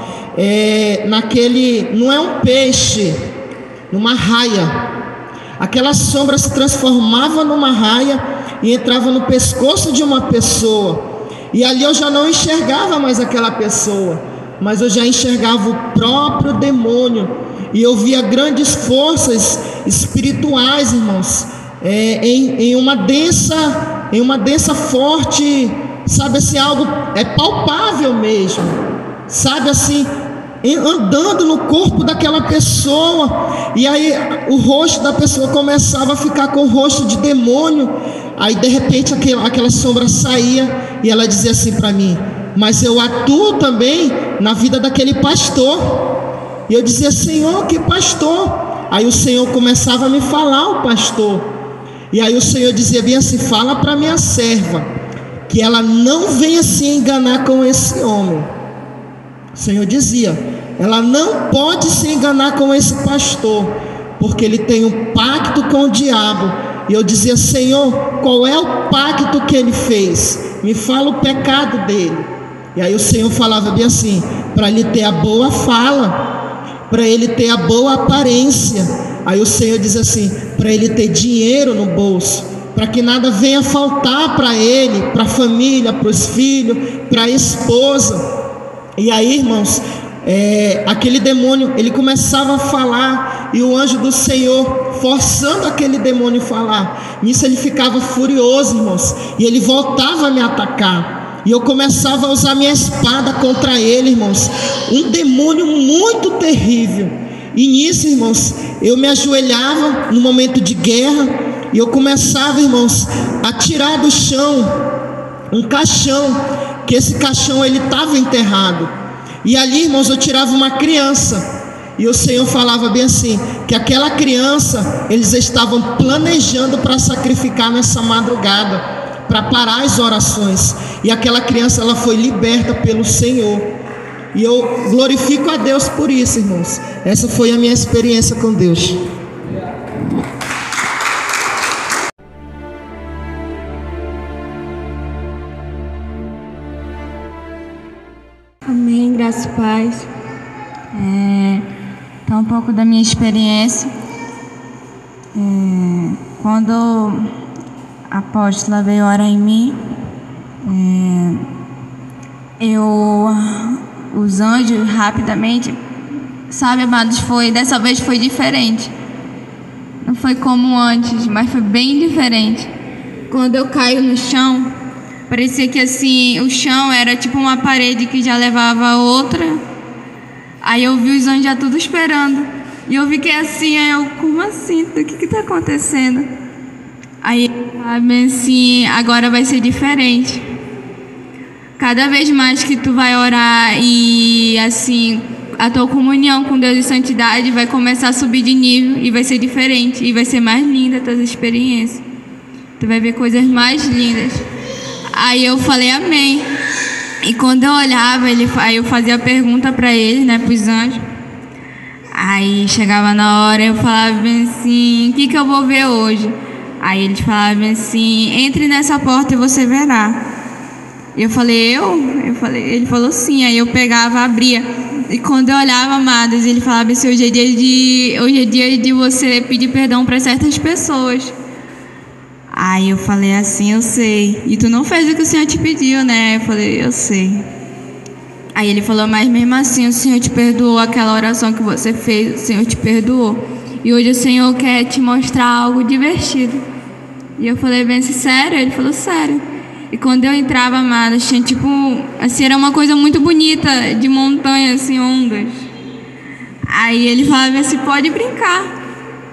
não é um peixe, numa raia. Aquela sombra se transformava numa raia e entrava no pescoço de uma pessoa. E ali eu já não enxergava mais aquela pessoa, mas eu já enxergava o próprio demônio. E eu via grandes forças espirituais, irmãos, em uma densa forte, sabe assim, algo palpável mesmo, sabe assim, andando no corpo daquela pessoa. E aí o rosto da pessoa começava a ficar com o rosto de demônio. Aí de repente aquela sombra saía e ela dizia assim para mim: mas eu atuo também na vida daquele pastor. E eu dizia: Senhor, que pastor? Aí o Senhor começava a me falar o pastor. E aí o Senhor dizia bem assim: fala para minha serva que ela não venha se enganar com esse homem. O Senhor dizia: ela não pode se enganar com esse pastor, porque ele tem um pacto com o diabo. E eu dizia: Senhor, qual é o pacto que ele fez? Me fala o pecado dele. E aí o Senhor falava bem assim: para ele ter a boa fala, para ele ter a boa aparência. Aí o Senhor diz assim: para ele ter dinheiro no bolso, para que nada venha faltar para ele, para a família, para os filhos, para a esposa. E aí, irmãos, aquele demônio, ele começava a falar, e o anjo do Senhor forçando aquele demônio a falar. Nisso ele ficava furioso, irmãos, e ele voltava a me atacar. E eu começava a usar minha espada contra ele, irmãos. Um demônio muito terrível. E nisso, irmãos, eu me ajoelhava no momento de guerra, e eu começava, irmãos, a tirar do chão um caixão, que esse caixão ele estava enterrado. E ali, irmãos, eu tirava uma criança, e o Senhor falava bem assim, que aquela criança eles estavam planejando para sacrificar nessa madrugada, para parar as orações. E aquela criança, ela foi liberta pelo Senhor. E eu glorifico a Deus por isso, irmãos. Essa foi a minha experiência com Deus. Amém, graças e paz. Então, um pouco da minha experiência. Quando a apóstola veio orar em mim, os anjos rapidamente, sabe, amados, dessa vez foi diferente. Não foi como antes, mas foi bem diferente. Quando eu caio no chão, parecia que assim, o chão era tipo uma parede que já levava a outra. Aí eu vi os anjos já tudo esperando. E eu fiquei assim, como assim? O que está acontecendo? Aí, assim, agora vai ser diferente. Cada vez mais que tu vai orar e assim, a tua comunhão com Deus e santidade vai começar a subir de nível e vai ser diferente. E vai ser mais linda a tua experiência. Tu vai ver coisas mais lindas. Aí eu falei amém. E quando eu olhava, aí eu fazia a pergunta para ele, né, para os anjos. Aí chegava na hora, eu falava assim, o que eu vou ver hoje? Aí eles falavam assim, entre nessa porta e você verá. Eu falei, ele falou sim. Aí eu pegava, abria. E quando eu olhava, amados, ele falava assim, hoje é dia de você pedir perdão para certas pessoas. Aí eu falei assim, eu sei. E tu não fez o que o Senhor te pediu, né? Eu falei, eu sei. Aí ele falou, mas mesmo assim o Senhor te perdoou aquela oração que você fez, o Senhor te perdoou. E hoje o Senhor quer te mostrar algo divertido. E eu falei, bem, sério? Ele falou, sério. E quando eu entrava, amada, tinha tipo, assim, era uma coisa muito bonita, de montanha, assim, ondas. Aí ele falava assim, pode brincar.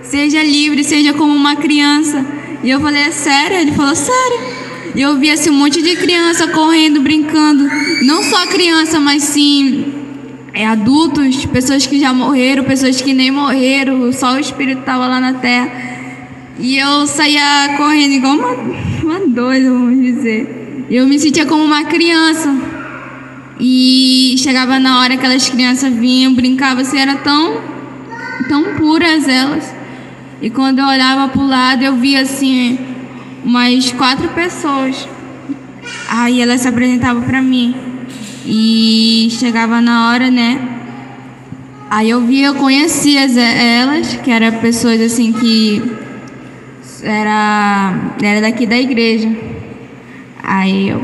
Seja livre, seja como uma criança. E eu falei, é sério? Ele falou, sério. E eu vi assim, um monte de criança correndo, brincando. Não só criança, mas sim adultos, pessoas que já morreram, pessoas que nem morreram. Só o Espírito estava lá na terra. E eu saía correndo igual uma doida, vamos dizer. Eu me sentia como uma criança. E chegava na hora que aquelas crianças vinham, brincavam assim, era tão puras elas. E quando eu olhava para o lado, eu via assim, umas 4 pessoas. Aí elas se apresentavam para mim. E chegava na hora, né? Aí eu conhecia elas, que eram pessoas assim que era daqui da igreja. Aí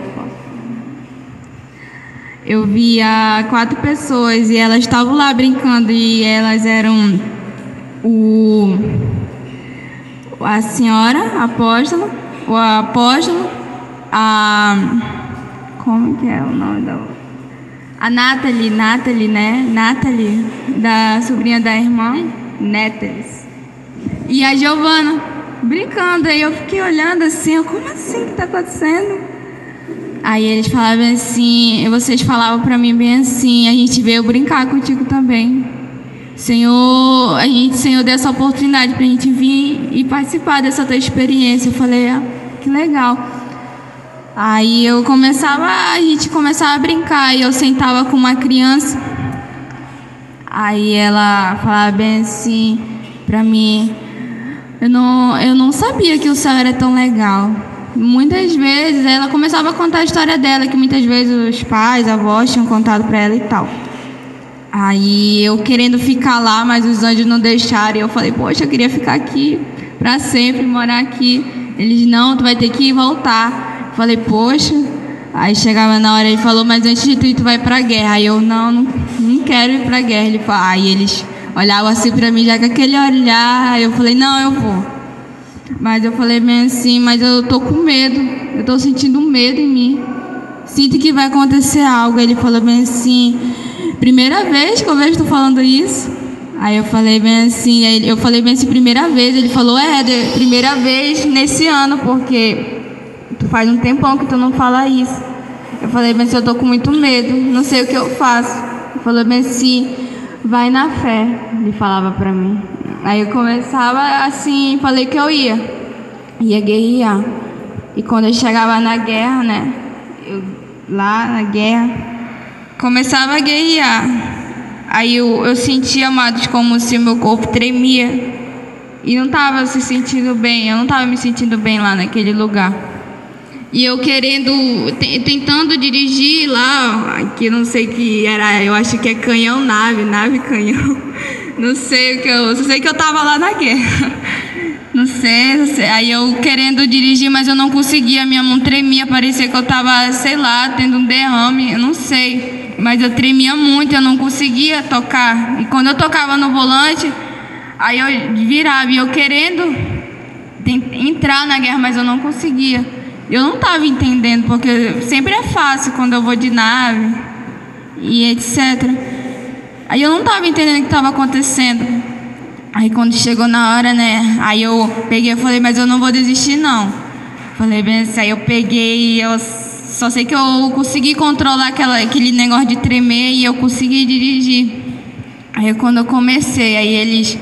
eu via 4 pessoas e elas estavam lá brincando. E elas eram a senhora apóstola, o apóstolo, como que é o nome da outra? A Nathalie, né? Nathalie, da sobrinha da irmã, Néteres. E a Giovana, brincando. Aí eu fiquei olhando assim, como assim que tá acontecendo? Aí eles falavam assim, vocês falavam pra mim bem assim, a gente veio brincar contigo também. Senhor deu essa oportunidade pra gente vir e participar dessa tua experiência. Eu falei, que legal. Aí a gente começava a brincar e eu sentava com uma criança. Aí ela falava bem assim pra mim, eu não sabia que o céu era tão legal. Muitas vezes ela começava a contar a história dela, que muitas vezes os pais, avós tinham contado pra ela e tal. Aí eu querendo ficar lá, mas os anjos não deixaram. E eu falei, poxa, eu queria ficar aqui pra sempre, morar aqui. Eles, não, tu vai ter que ir e voltar. Eu falei, poxa. Aí chegava na hora, ele falou, mas antes de tu vai pra guerra. Aí eu, não quero ir pra guerra. Aí eles olhavam assim pra mim, já com aquele olhar. Aí eu falei, não, eu vou. Mas eu falei bem assim, mas eu tô com medo. Eu tô sentindo medo em mim. Sinto que vai acontecer algo. Aí ele falou bem assim, primeira vez que eu vejo tu falando isso. Aí eu falei bem assim, primeira vez. Ele falou, primeira vez nesse ano, porque tu faz um tempão que tu não fala isso. Eu falei bem assim, eu tô com muito medo, não sei o que eu faço. Ele falou bem assim, vai na fé, ele falava pra mim. Aí eu começava assim, falei que eu ia guerrear. E quando eu chegava na guerra, né? Lá na guerra, começava a guerrear. Aí eu sentia, amados, como se o meu corpo tremia. E não estava se sentindo bem, eu não estava me sentindo bem lá naquele lugar. E eu tentando dirigir lá, que não sei que era, eu acho que é canhão, nave canhão. Não sei o que eu só sei que eu estava lá na guerra. Não sei. Aí eu querendo dirigir, mas eu não conseguia, minha mão tremia, parecia que eu estava, sei lá, tendo um derrame, eu não sei. Mas eu tremia muito, eu não conseguia tocar. E quando eu tocava no volante, aí eu virava, e eu querendo entrar na guerra, mas eu não conseguia. Eu não estava entendendo, porque sempre é fácil quando eu vou de nave e etc. Aí eu não estava entendendo o que estava acontecendo. Aí quando chegou na hora, né, aí eu peguei e falei, mas eu não vou desistir não. Falei bem assim, aí eu peguei, eu só sei que eu consegui controlar aquele negócio de tremer e eu consegui dirigir. Aí quando eu comecei, aí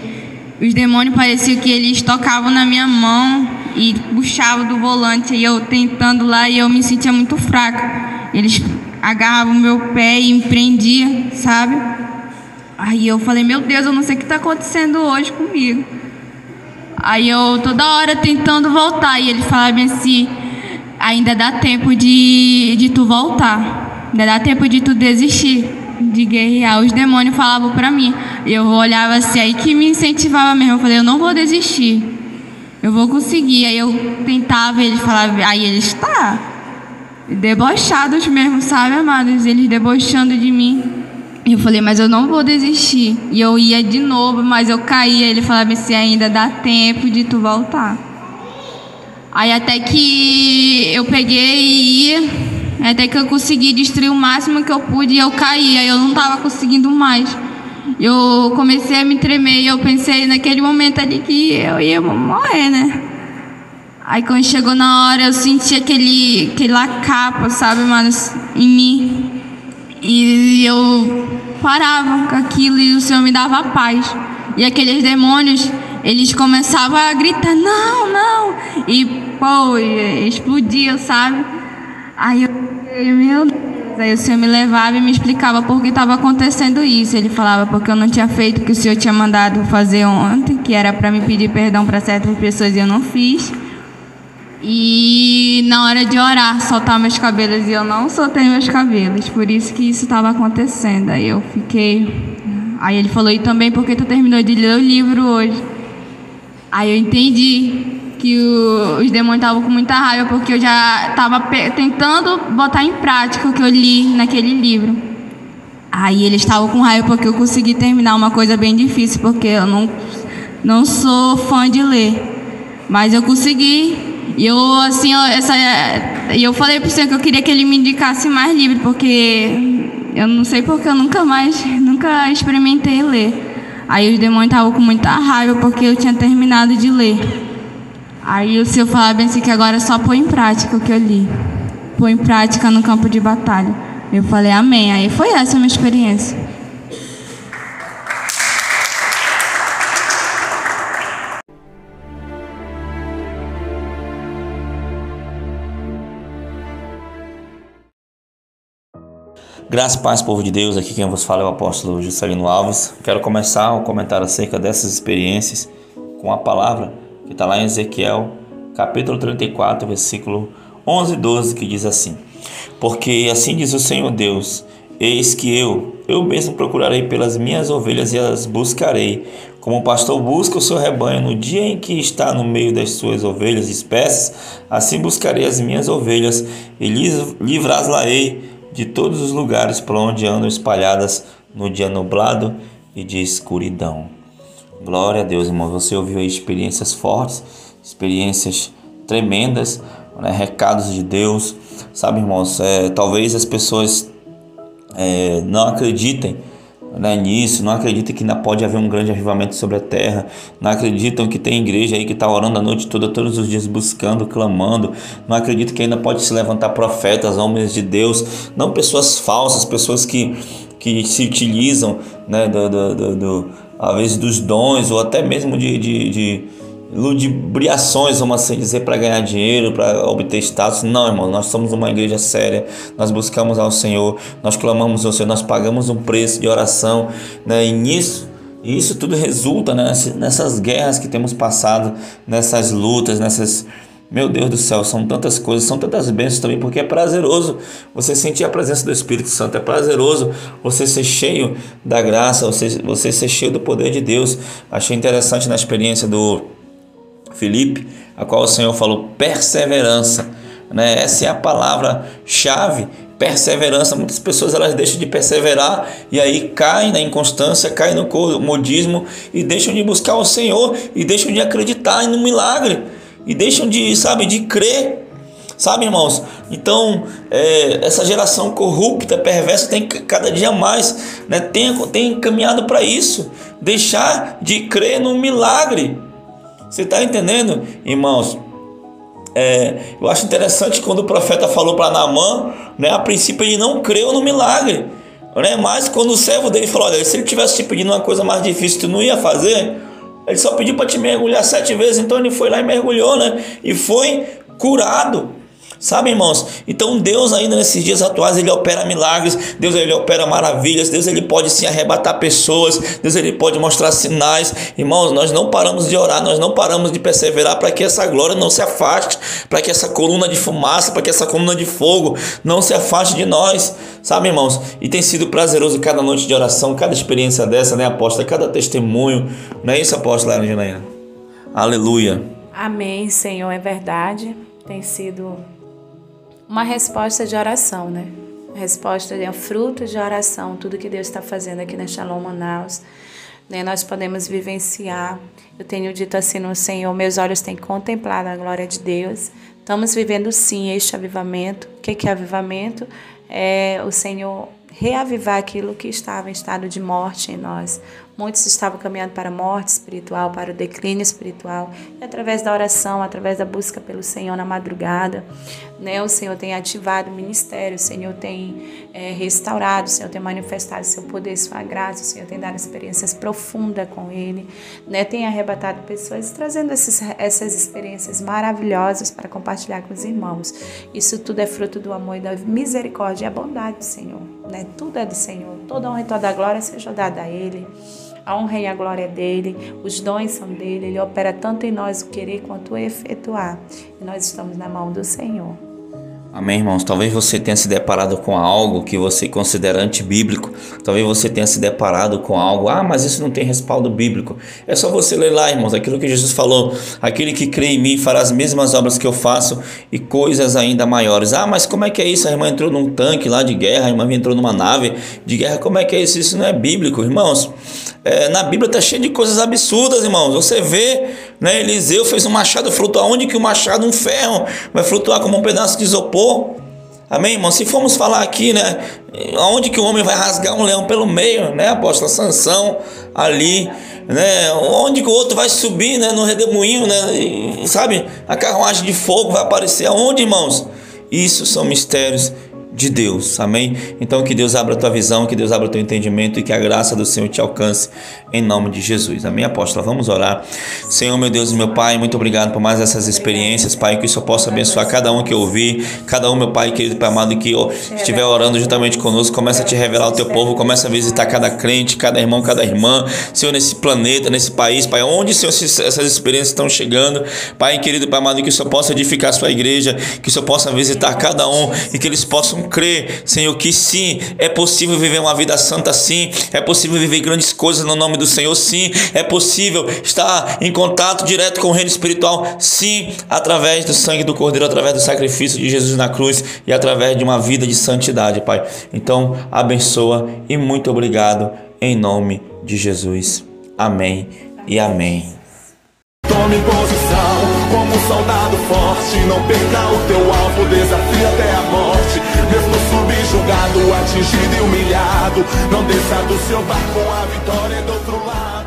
os demônios pareciam que eles tocavam na minha mão e puxavam do volante, e eu tentando lá, e eu me sentia muito fraca. Eles agarravam o meu pé e me prendiam, sabe? Aí eu falei, meu Deus, eu não sei o que está acontecendo hoje comigo. Aí eu toda hora tentando voltar, e ele falava assim, ainda dá tempo de tu voltar, ainda dá tempo de tu desistir de guerrear. Os demônios falavam pra mim, eu olhava assim, aí que me incentivava mesmo. Eu falei, eu não vou desistir, eu vou conseguir. Aí eu tentava, eles falavam, aí eles debochados mesmo, sabe, amados, eles debochando de mim. E eu falei, mas eu não vou desistir. E eu ia de novo, mas eu caía. Ele falava assim, ainda dá tempo de tu voltar. Aí até que eu peguei e ia, até que eu consegui destruir o máximo que eu pude, e eu caí. Aí eu não estava conseguindo mais. Eu comecei a me tremer, e eu pensei naquele momento ali que eu ia morrer, né? Aí quando chegou na hora, eu senti aquela capa, sabe, mano, em mim. E eu parava com aquilo, e o Senhor me dava paz. E aqueles demônios, eles começavam a gritar, não, não. E, pô, explodia, sabe? Aí eu, meu Deus. Aí o Senhor me levava e me explicava por que estava acontecendo isso. Ele falava porque eu não tinha feito o que o Senhor tinha mandado fazer ontem, que era para me pedir perdão para certas pessoas, e eu não fiz. E na hora de orar, soltar meus cabelos, e eu não soltei meus cabelos, por isso que isso estava acontecendo. Aí eu fiquei... Aí ele falou, e também porque tu terminou de ler o livro hoje. Aí eu entendi que os demônios estavam com muita raiva, porque eu já estava tentando botar em prática o que eu li naquele livro. Aí eles estavam com raiva porque eu consegui terminar uma coisa bem difícil, porque eu não sou fã de ler. Mas eu consegui. E eu falei para o Senhor que eu queria que Ele me indicasse mais livro, porque eu não sei porque eu nunca experimentei ler. Aí os demônios estavam com muita raiva porque eu tinha terminado de ler. Aí o Senhor falava bem assim, que agora só pôr em prática o que eu li. Pôr em prática no campo de batalha. Eu falei, amém. Aí foi essa a minha experiência. Graças e paz, povo de Deus, aqui quem vos fala é o apóstolo Juscelino Alves. Quero começar o comentário acerca dessas experiências com a palavra que está lá em Ezequiel, capítulo 34, versículo 11 e 12, que diz assim: porque assim diz o Senhor Deus, eis que eu mesmo procurarei pelas minhas ovelhas e as buscarei, como o pastor busca o seu rebanho no dia em que está no meio das suas ovelhas dispersas, assim buscarei as minhas ovelhas e livrá-las-ei de todos os lugares por onde andam espalhadas no dia nublado e de escuridão. Glória a Deus, irmão. Você ouviu aí experiências fortes, experiências tremendas, né? Recados de Deus, sabe, irmãos? Talvez as pessoas não acreditem, né, nisso, não acreditam que ainda pode haver um grande avivamento sobre a terra, não acreditam que tem igreja aí que está orando a noite toda, todos os dias buscando, clamando, não acreditam que ainda pode se levantar profetas, homens de Deus, não pessoas falsas, pessoas que se utilizam, né, às vezes dos dons, ou até mesmo de ludibriações, vamos assim dizer, para ganhar dinheiro, para obter status. Não, irmão, nós somos uma igreja séria, nós buscamos ao Senhor, nós clamamos ao Senhor, nós pagamos um preço de oração, né? E isso tudo resulta, né, nessas guerras que temos passado, nessas lutas, meu Deus do céu, são tantas coisas, são tantas bênçãos também, porque é prazeroso você sentir a presença do Espírito Santo, é prazeroso você ser cheio da graça, você ser cheio do poder de Deus. Achei interessante na experiência do Felipe, a qual o Senhor falou perseverança, né? Essa é a palavra-chave, perseverança. Muitas pessoas elas deixam de perseverar e aí caem na inconstância, caem no comodismo e deixam de buscar o Senhor e deixam de acreditar no milagre e deixam de crer, sabe, irmãos? Então, essa geração corrupta, perversa, tem cada dia mais, né, tem caminhado para isso, deixar de crer no milagre. Você está entendendo, irmãos? Eu acho interessante quando o profeta falou para Naamã, né, a princípio ele não creu no milagre, né, mas quando o servo dele falou, olha, se ele tivesse te pedindo uma coisa mais difícil, tu não ia fazer? Ele só pediu para te mergulhar 7 vezes, então ele foi lá e mergulhou, né? E foi curado. Sabe, irmãos? Então Deus ainda nesses dias atuais, Ele opera milagres, Deus Ele opera maravilhas, Deus Ele pode sim arrebatar pessoas, Deus Ele pode mostrar sinais. Irmãos, nós não paramos de orar, nós não paramos de perseverar para que essa glória não se afaste, para que essa coluna de fumaça, para que essa coluna de fogo não se afaste de nós. Sabe, irmãos? E tem sido prazeroso cada noite de oração, cada experiência dessa, né, apóstola? Cada testemunho. Não é isso, apóstola Janaína? Aleluia. Amém, Senhor, é verdade. Tem sido uma resposta de oração, né? Resposta de fruto de oração, tudo que Deus está fazendo aqui na Shalom Manaus, né? Nós podemos vivenciar. Eu tenho dito assim no Senhor, meus olhos têm contemplado a glória de Deus. Estamos vivendo sim este avivamento. O que é avivamento? É o Senhor reavivar aquilo que estava em estado de morte em nós. Muitos estavam caminhando para a morte espiritual, para o declínio espiritual. E através da oração, através da busca pelo Senhor na madrugada, né, o Senhor tem ativado o ministério, o Senhor tem restaurado, o Senhor tem manifestado seu poder, sua graça, o Senhor tem dado experiências profundas com Ele, né, tem arrebatado pessoas, trazendo essas experiências maravilhosas para compartilhar com os irmãos. Isso tudo é fruto do amor e da misericórdia e a bondade do Senhor, né? Tudo é do Senhor, toda honra e toda a glória seja dada a Ele. A honra e a glória é dele, os dons são dele, ele opera tanto em nós o querer quanto o efetuar. E nós estamos na mão do Senhor. Amém, irmãos? Talvez você tenha se deparado com algo que você considera antibíblico. Talvez você tenha se deparado com algo, mas isso não tem respaldo bíblico. É só você ler lá, irmãos, aquilo que Jesus falou. Aquele que crê em mim fará as mesmas obras que eu faço e coisas ainda maiores. Mas como é que é isso? A irmã entrou num tanque lá de guerra, a irmã entrou numa nave de guerra. Como é que é isso? Isso não é bíblico, irmãos. Na Bíblia está cheio de coisas absurdas, irmãos. Você vê, né, Eliseu fez um machado flutuar. Onde que o machado, um ferro, vai flutuar como um pedaço de isopor? Amém, irmão? Se formos falar aqui, né, onde que o homem vai rasgar um leão pelo meio, né, apóstolo? Sansão ali, né, onde que o outro vai subir, né, no redemoinho, né, e, sabe, a carruagem de fogo vai aparecer aonde, irmãos? Isso são mistérios de Deus, amém? Então que Deus abra a tua visão, que Deus abra o teu entendimento e que a graça do Senhor te alcance em nome de Jesus, amém, apóstola? Vamos orar. Senhor, meu Deus e meu Pai, muito obrigado por mais essas experiências, Pai, que o Senhor possa abençoar cada um que ouvir, cada um, meu Pai querido, Pai amado, que estiver orando juntamente conosco, começa a te revelar o teu povo, começa a visitar cada crente, cada irmão, cada irmã, Senhor, nesse planeta, nesse país, Pai, onde, Senhor, essas experiências estão chegando, Pai querido, Pai amado, que o Senhor possa edificar a sua igreja, que o Senhor possa visitar cada um e que eles possam crer, Senhor, que sim, é possível viver uma vida santa, sim, é possível viver grandes coisas no nome do Senhor, sim, é possível estar em contato direto com o reino espiritual, sim, através do sangue do Cordeiro, através do sacrifício de Jesus na cruz e através de uma vida de santidade, Pai. Então, abençoa e muito obrigado em nome de Jesus. Amém e amém. Tome posição como um soldado forte, não perca o teu alvo, desafia até a morte. Mesmo subjugado, atingido e humilhado, não desça do seu barco, a vitória é do outro lado.